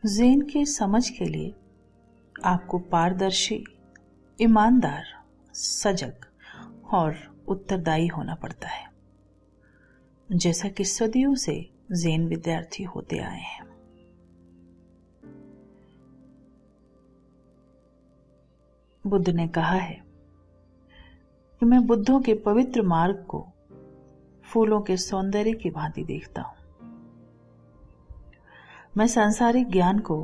Zen के समझ के लिए आपको पारदर्शी, ईमानदार, सजग और उत्तरदायी होना पड़ता है, जैसा कि सदियों से ज़ेन विद्यार्थी होते आए हैं। बुद्ध ने कहा है कि मैं बुद्धों के पवित्र मार्ग को फूलों के सौंदर्य की भांति देखता हूं। मैं सांसारिक ज्ञान को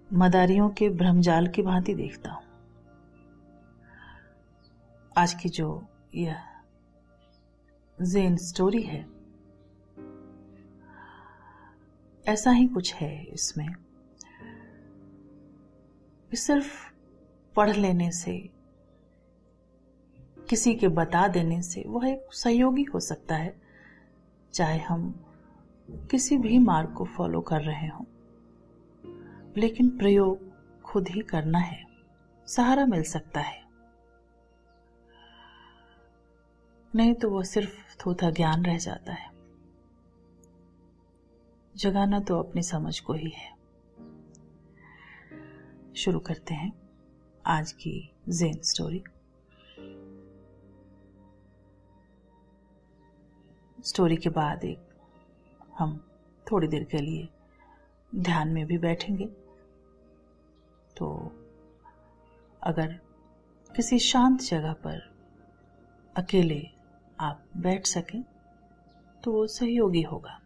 मदारियों के भ्रमजाल की भांति देखता हूं। आज की जो यह ज़ेन स्टोरी है, ऐसा ही कुछ है इसमें कि सिर्फ पढ़ लेने से, किसी के बता देने से वह एक सहयोगी हो सकता है, चाहे हम किसी भी मार्ग को फॉलो कर रहे हों। लेकिन प्रयोग खुद ही करना है, सहारा मिल सकता है, नहीं तो वह सिर्फ थोथा ज्ञान रह जाता है। जगाना तो अपनी समझ को ही है। शुरू करते हैं आज की ज़ेन स्टोरी। स्टोरी के बाद हम थोड़ी देर के लिए ध्यान में भी बैठेंगे। तो अगर किसी शांत जगह पर अकेले आप बैठ सकें तो वो सहयोगी होगा।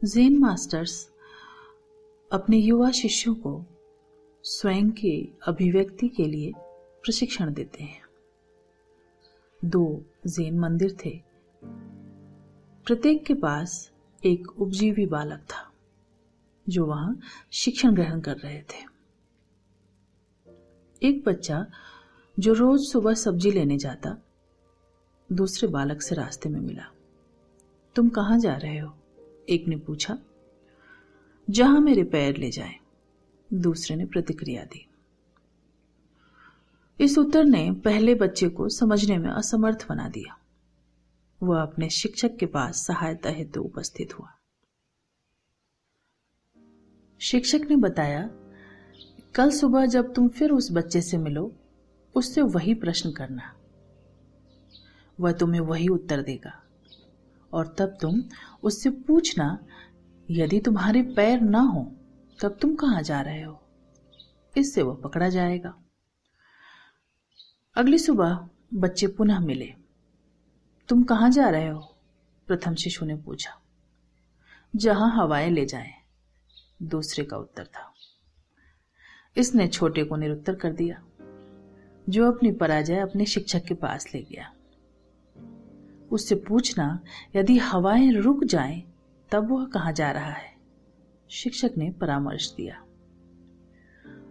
ज़ेन मास्टर्स अपने युवा शिष्यों को स्वयं की अभिव्यक्ति के लिए प्रशिक्षण देते हैं। 2 ज़ेन मंदिर थे। प्रत्येक के पास एक उपजीवी बालक था जो वहां शिक्षण ग्रहण कर रहे थे। एक बच्चा जो रोज सुबह सब्जी लेने जाता, दूसरे बालक से रास्ते में मिला। तुम कहां जा रहे हो? एक ने पूछा। जहां मेरे पैर ले जाएं, दूसरे ने प्रतिक्रिया दी। इस उत्तर ने पहले बच्चे को समझने में असमर्थ बना दिया। वह अपने शिक्षक के पास सहायता हेतु उपस्थित हुआ। शिक्षक ने बताया, कल सुबह जब तुम फिर उस बच्चे से मिलो, उससे वही प्रश्न करना। वह तुम्हें वही उत्तर देगा और तब तुम उससे पूछना, यदि तुम्हारे पैर ना हो तब तुम कहां जा रहे हो? इससे वह पकड़ा जाएगा। अगली सुबह बच्चे पुनः मिले। तुम कहां जा रहे हो? प्रथम शिशु ने पूछा। जहां हवाएं ले जाएं, दूसरे का उत्तर था। इसने छोटे को निरुत्तर कर दिया, जो अपनी पराजय अपने शिक्षक के पास ले गया। उससे पूछना, यदि हवाएं रुक जाएं तब वह कहां जा रहा है? शिक्षक ने परामर्श दिया।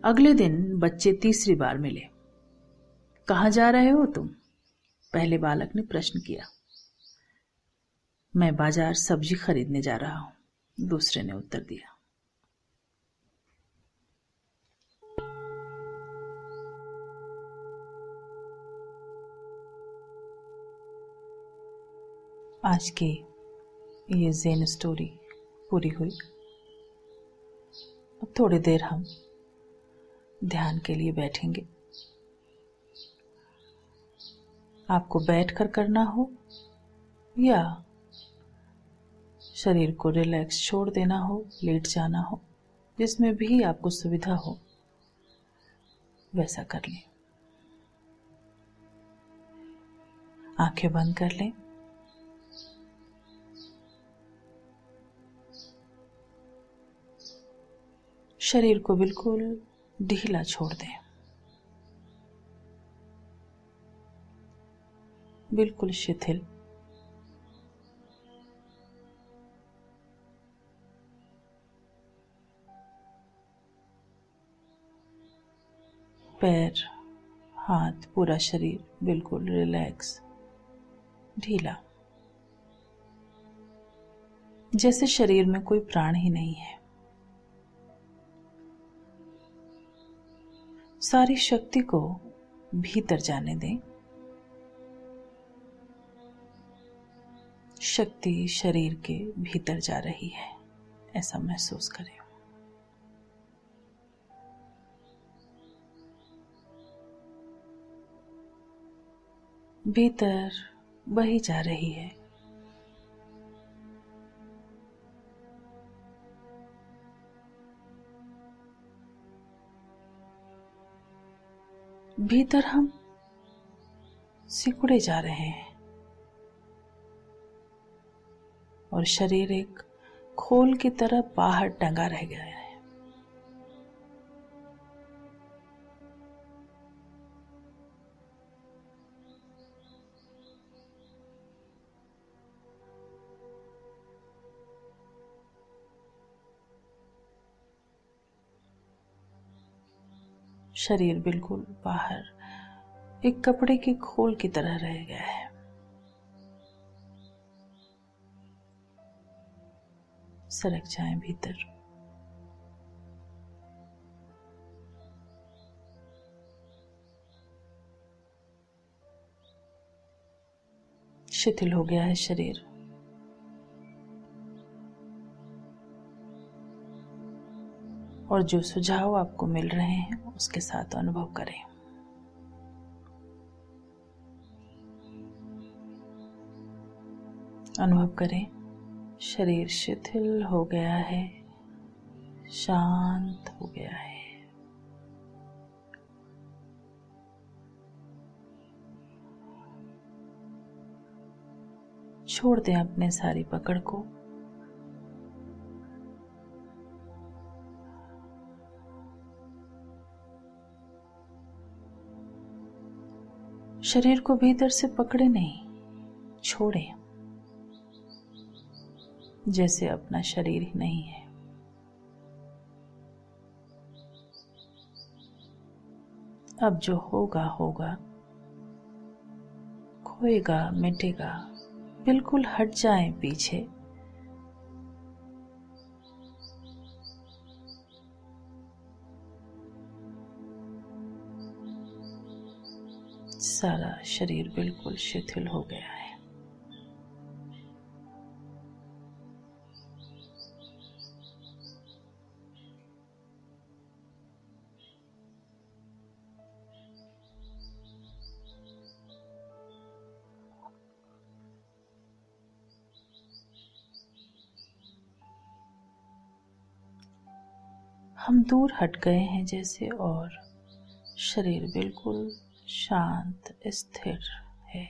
अगले दिन बच्चे तीसरी बार मिले। कहां जा रहे हो तुम? पहले बालक ने प्रश्न किया। मैं बाजार सब्जी खरीदने जा रहा हूं, दूसरे ने उत्तर दिया। आज की ये ज़ेन स्टोरी पूरी हुई। अब थोड़ी देर हम ध्यान के लिए बैठेंगे। आपको बैठकर करना हो या शरीर को रिलैक्स छोड़ देना हो, लेट जाना हो, जिसमें भी आपको सुविधा हो वैसा कर लें। आंखें बंद कर लें। शरीर को बिल्कुल ढीला छोड़ दें, बिल्कुल शिथिल। पैर, हाथ, पूरा शरीर बिल्कुल रिलैक्स, ढीला, जैसे शरीर में कोई प्राण ही नहीं है। सारी शक्ति को भीतर जाने दें। शक्ति शरीर के भीतर जा रही है, ऐसा महसूस करें। भीतर बही जा रही है। भीतर हम सिकुड़े जा रहे हैं और शरीर एक खोल की तरह बाहर टंगा रह गया है। शरीर बिल्कुल बाहर एक कपड़े के खोल की तरह रह गया है। सरक जाएं भीतर। शिथिल हो गया है शरीर। और जो सुझाव आपको मिल रहे हैं उसके साथ अनुभव करें। अनुभव करें, शरीर शिथिल हो गया है, शांत हो गया है। छोड़ दें अपने सारी पकड़ को। शरीर को भीतर से पकड़े नहीं, छोड़ें, जैसे अपना शरीर ही नहीं है। अब जो होगा होगा, खोएगा मिटेगा, बिल्कुल हट जाएं पीछे। सारा शरीर बिल्कुल शिथिल हो गया है। हम दूर हट गए हैं जैसे, और शरीर बिल्कुल शांत स्थिर है।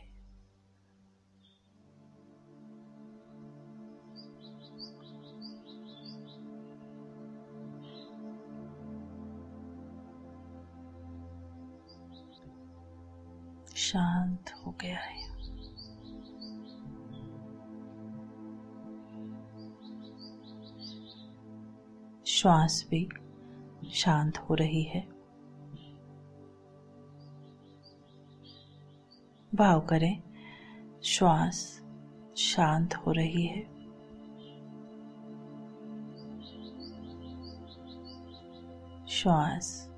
शांत हो गया है। श्वास भी शांत हो रही है। भाव करें, श्वास शांत हो रही है। श्वास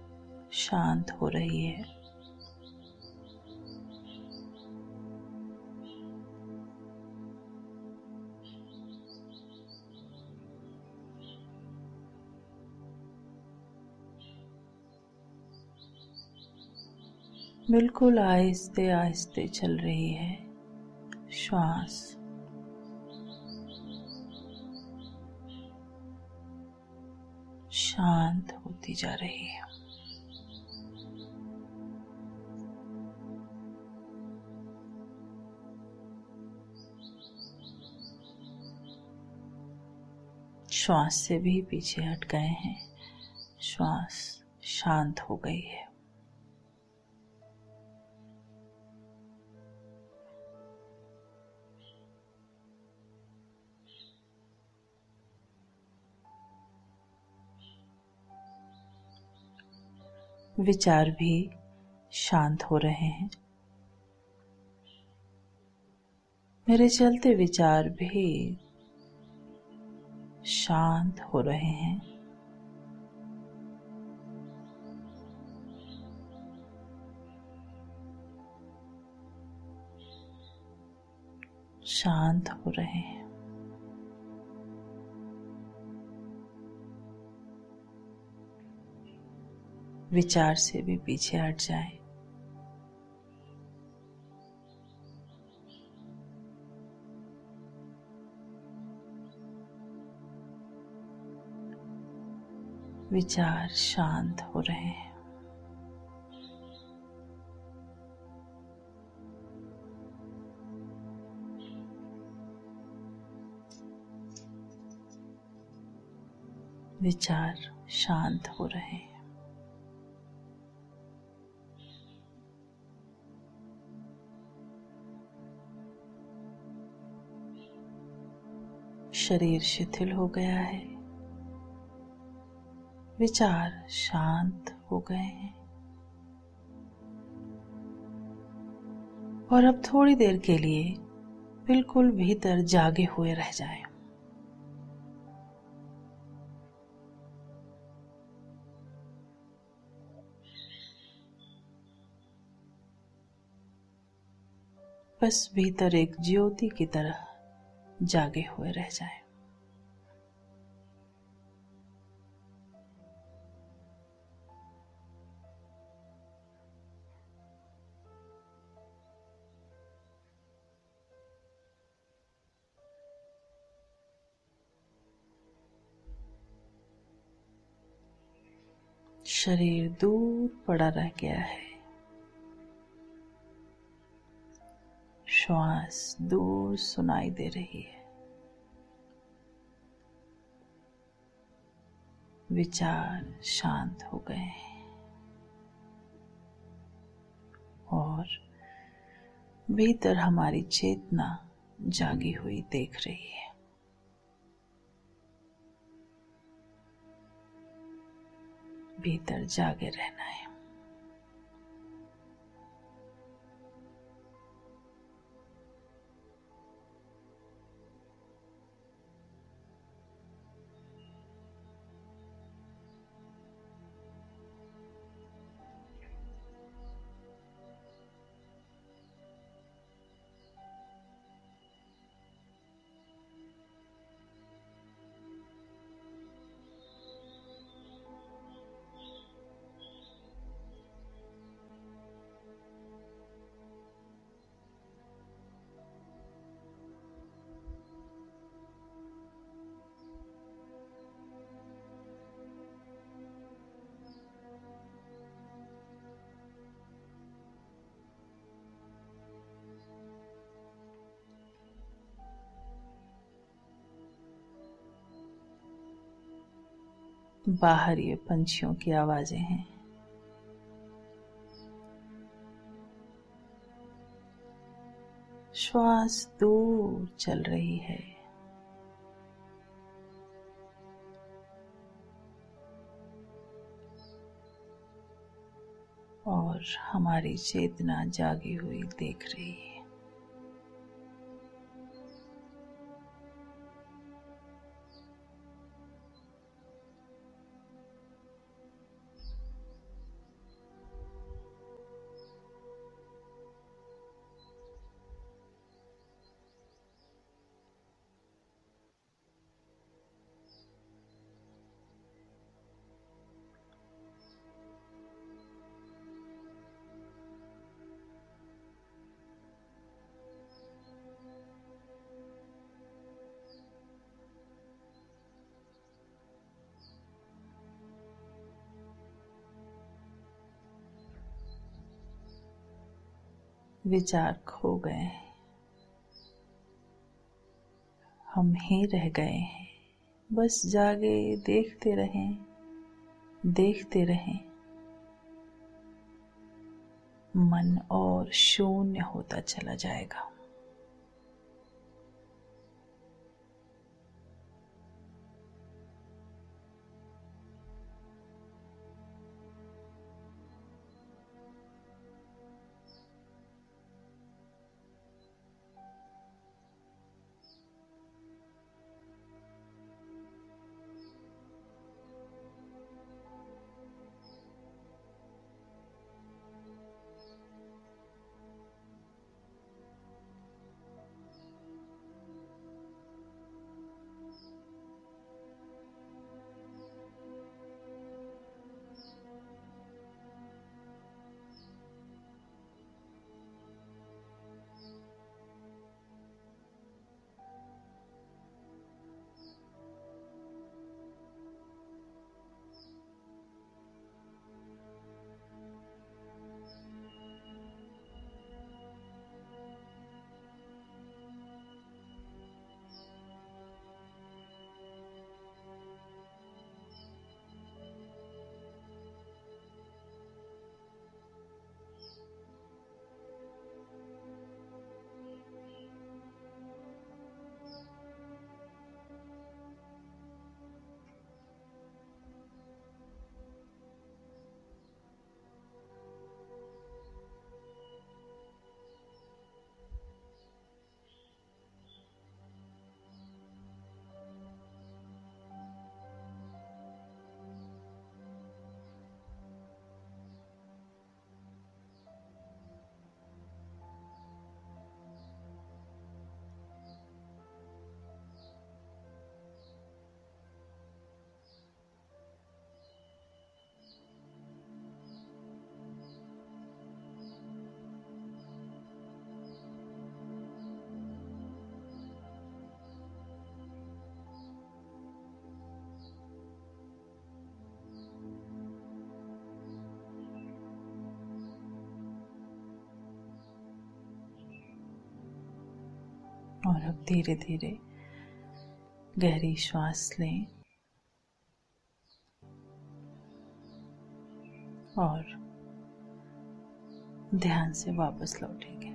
शांत हो रही है। बिल्कुल आहिस्ते आहिस्ते चल रही है श्वास। शांत होती जा रही है। श्वास से भी पीछे हट गए हैं। श्वास शांत हो गई है। विचार भी शांत हो रहे हैं। मेरे चलते विचार भी शांत हो रहे हैं। शांत हो रहे हैं। विचार से भी पीछे हट जाएं। विचार शांत हो रहे हैं। विचार शांत हो रहे हैं। शरीर शिथिल हो गया है। विचार शांत हो गए हैं। और अब थोड़ी देर के लिए बिल्कुल भीतर जागे हुए रह जाएं। बस भीतर एक ज्योति की तरह जागे हुए रह जाएं। शरीर दूर पड़ा रह गया है। श्वास दूर सुनाई दे रही है। विचार शांत हो गए हैं और भीतर हमारी चेतना जागी हुई देख रही है। भीतर जागे रहना है। बाहर ये पंछियों की आवाजें हैं। श्वास दूर चल रही है। और हमारी चेतना जागी हुई देख रही है। विचार खो गए हैं। हम ही रह गए हैं। बस जागे देखते रहें, देखते रहें। मन और शून्य होता चला जाएगा। और अब धीरे धीरे गहरी श्वास लें और ध्यान से वापस लौटेंगे।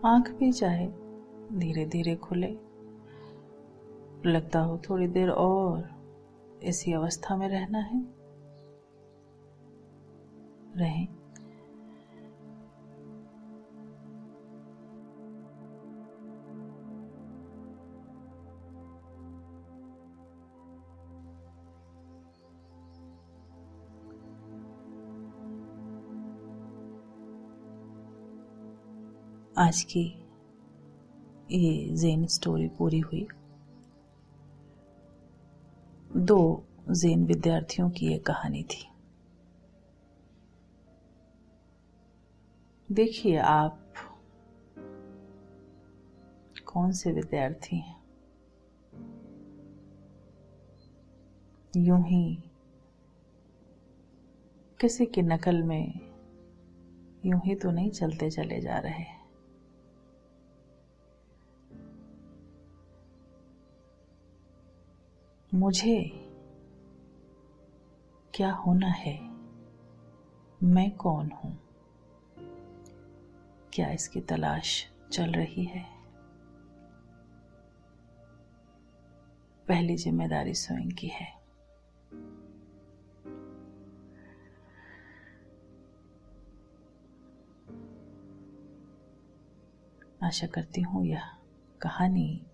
आंख भी चाहे धीरे धीरे खुले। लगता हो थोड़ी देर और इसी अवस्था में रहना है, रहें। आज की ये ज़ेन स्टोरी पूरी हुई। 2 ज़ेन विद्यार्थियों की ये कहानी थी। देखिए आप कौन से विद्यार्थी हैं। यूं ही किसी की नकल में यूं ही तो नहीं चलते चले जा रहे। मुझे क्या होना है, मैं कौन हूं, क्या इसकी तलाश चल रही है। पहली जिम्मेदारी स्वयं की है। आशा करती हूँ यह कहानी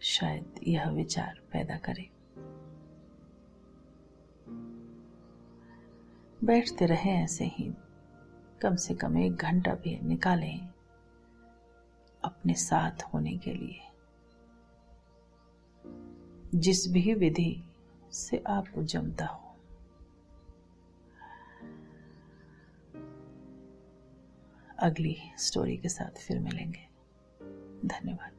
शायद यह विचार पैदा करे। बैठते रहें ऐसे ही, कम से कम 1 घंटा भी निकालें अपने साथ होने के लिए। जिस भी विधि से आपको जमता हो। अगली स्टोरी के साथ फिर मिलेंगे। धन्यवाद।